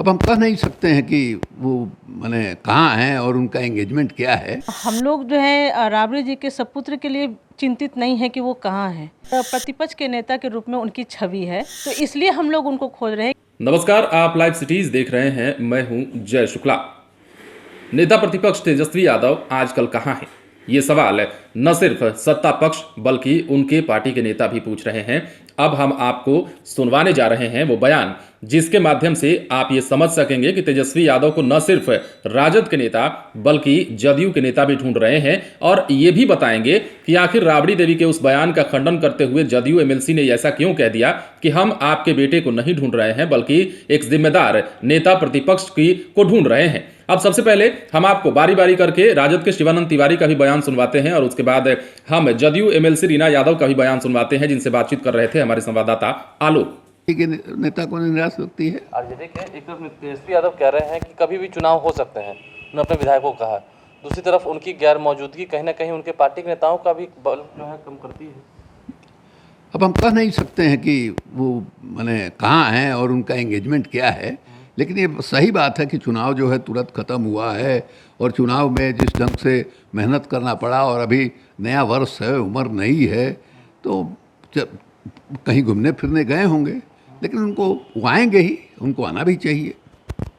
अब हम कह नहीं सकते हैं कि वो माने कहाँ हैं और उनका एंगेजमेंट क्या है। हम लोग जो है राबड़ी जी के सपुत्र के लिए चिंतित नहीं है कि वो कहाँ हैं। प्रतिपक्ष के नेता के रूप में उनकी छवि है, तो इसलिए हम लोग उनको खोज रहे हैं। नमस्कार, आप लाइव सिटीज देख रहे हैं। मैं हूं जय शुक्ला। नेता प्रतिपक्ष तेजस्वी यादव आजकल कहां हैं? ये सवाल न सिर्फ सत्ता पक्ष बल्कि उनके पार्टी के नेता भी पूछ रहे हैं। अब हम आपको सुनवाने जा रहे हैं वो बयान जिसके माध्यम से आप ये समझ सकेंगे कि तेजस्वी यादव को न सिर्फ राजद के नेता बल्कि जदयू के नेता भी ढूंढ रहे हैं, और ये भी बताएंगे कि आखिर राबड़ी देवी के उस बयान का खंडन करते हुए जदयू एमएलसी ने ऐसा क्यों कह दिया कि हम आपके बेटे को नहीं ढूंढ रहे हैं बल्कि एक जिम्मेदार नेता प्रतिपक्ष को ढूंढ रहे हैं। अब सबसे पहले हम आपको बारी बारी करके राजद के शिवानंद तिवारी का भी बयान सुनवाते हैं और उसके बाद हम जदयू एमएलसी रीना यादव का भी बयान सुनवाते हैं, जिनसे बातचीत कर रहे थे हमारे संवाददाता आलोक। नेता को निराश लगती है। आरजेडी के एक तरफ तेजस्वी यादव कह रहे हैं कि कभी भी चुनाव हो सकते हैं, उन्होंने अपने विधायकों को कहा। दूसरी तरफ उनकी गैर मौजूदगी कहीं ना कहीं उनके पार्टी के नेताओं का भी बल जो है कम करती है। अब हम कह नहीं सकते हैं कि वो माने कहाँ हैं और उनका एंगेजमेंट क्या है, लेकिन ये सही बात है कि चुनाव जो है तुरंत ख़त्म हुआ है और चुनाव में जिस ढंग से मेहनत करना पड़ा और अभी नया वर्ष है, उम्र नहीं है, तो कहीं घूमने फिरने गए होंगे, लेकिन उनको वो आएंगे ही, उनको आना भी चाहिए।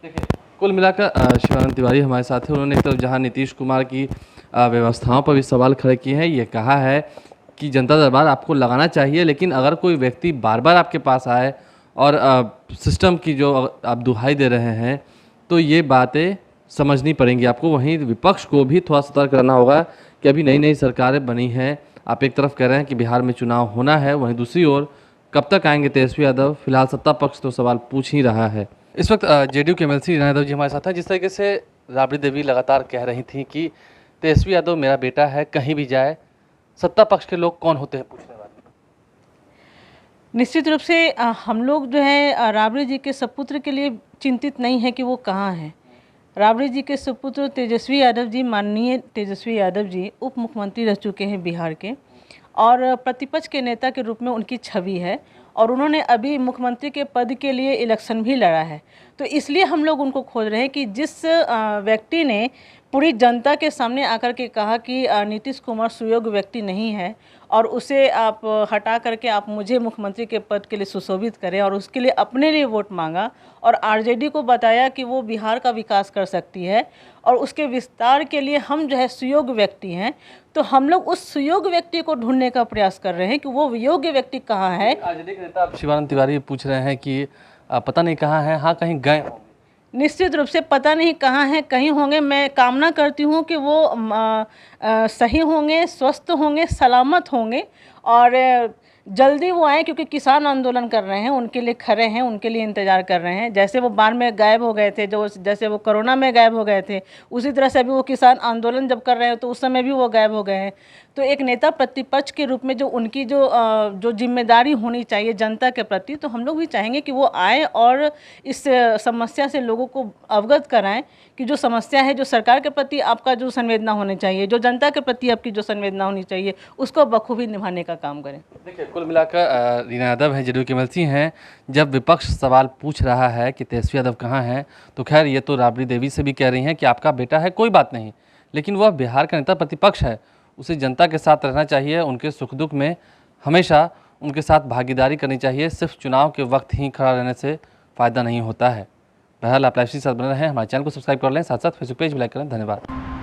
देखिए, कुल मिलाकर शिवानंद तिवारी हमारे साथ हैं। उन्होंने एक तरफ जहां नीतीश कुमार की व्यवस्थाओं पर भी सवाल खड़े किए हैं, ये कहा है कि जनता दरबार आपको लगाना चाहिए, लेकिन अगर कोई व्यक्ति बार बार आपके पास आए और सिस्टम की जो आप दुहाई दे रहे हैं तो ये बातें समझनी पड़ेंगी आपको। वहीं विपक्ष को भी थोड़ा सतर्क रहना होगा कि अभी नई नई सरकारें बनी हैं। आप एक तरफ कह रहे हैं कि बिहार में चुनाव होना है, वहीं दूसरी ओर कब तक आएंगे तेजस्वी यादव? फिलहाल सत्ता पक्ष तो सवाल पूछ ही रहा है। इस वक्त जेडीयू के एमएलसी रीना यादव जी हमारे साथ हैं। जिस तरीके से राबड़ी देवी लगातार कह रही थी कि तेजस्वी यादव मेरा बेटा है, कहीं भी जाए, सत्ता पक्ष के लोग कौन होते हैं पूछने वाले? निश्चित रूप से हम लोग जो है राबड़ी जी के सपुत्र के लिए चिंतित नहीं है कि वो कहाँ हैं। राबड़ी जी के सुपुत्र तेजस्वी यादव जी, माननीय तेजस्वी यादव जी उप मुख्यमंत्री रह चुके हैं बिहार के, और प्रतिपक्ष के नेता के रूप में उनकी छवि है, और उन्होंने अभी मुख्यमंत्री के पद के लिए इलेक्शन भी लड़ा है। तो इसलिए हम लोग उनको खोज रहे हैं कि जिस व्यक्ति ने पूरी जनता के सामने आकर के कहा कि नीतीश कुमार सुयोग्य व्यक्ति नहीं है और उसे आप हटा करके आप मुझे मुख्यमंत्री के पद के लिए सुशोभित करें, और उसके लिए अपने लिए वोट मांगा और आरजेडी को बताया कि वो बिहार का विकास कर सकती है और उसके विस्तार के लिए हम जो है सुयोग्य व्यक्ति हैं। तो हम लोग उस सुयोग्य व्यक्ति को ढूंढने का प्रयास कर रहे हैं कि वो योग्य व्यक्ति कहाँ है। आरजेडी के नेता शिवानंद तिवारी पूछ रहे हैं कि पता नहीं कहाँ है, हाँ कहीं गए होंगे। निश्चित रूप से पता नहीं कहाँ हैं, कहीं होंगे। मैं कामना करती हूँ कि वो सही होंगे, स्वस्थ होंगे, सलामत होंगे और जल्दी वो आए, क्योंकि किसान आंदोलन कर रहे हैं, उनके लिए खड़े हैं, उनके लिए इंतज़ार कर रहे हैं। जैसे वो बाढ़ में गायब हो गए थे, जैसे वो कोरोना में गायब हो गए थे, उसी तरह से अभी वो किसान आंदोलन जब कर रहे हैं तो उस समय भी वो गायब हो गए हैं। तो एक नेता प्रतिपक्ष के रूप में जो उनकी जो जिम्मेदारी होनी चाहिए जनता के प्रति, तो हम लोग भी चाहेंगे कि वो आए और इस समस्या से लोगों को अवगत कराएं कि जो समस्या है, जो सरकार के प्रति आपका जो संवेदना होनी चाहिए, जो जनता के प्रति आपकी जो संवेदना होनी चाहिए, उसको बखूबी निभाने का काम करें। देखिए, कुल मिलाकर रीना यादव हैं, जेडीयू के एमएलसी हैं। जब विपक्ष सवाल पूछ रहा है कि तेजस्वी यादव कहाँ हैं, तो खैर ये तो राबड़ी देवी से भी कह रही हैं कि आपका बेटा है, कोई बात नहीं, लेकिन वह बिहार का नेता प्रतिपक्ष है, उसे जनता के साथ रहना चाहिए, उनके सुख दुख में हमेशा उनके साथ भागीदारी करनी चाहिए। सिर्फ चुनाव के वक्त ही खड़ा रहने से फ़ायदा नहीं होता है। बहरहाल आप लाइव के साथ बने रहें, हमारे चैनल को सब्सक्राइब कर लें, साथ साथ फेसबुक पेज भी लाइक करें। धन्यवाद।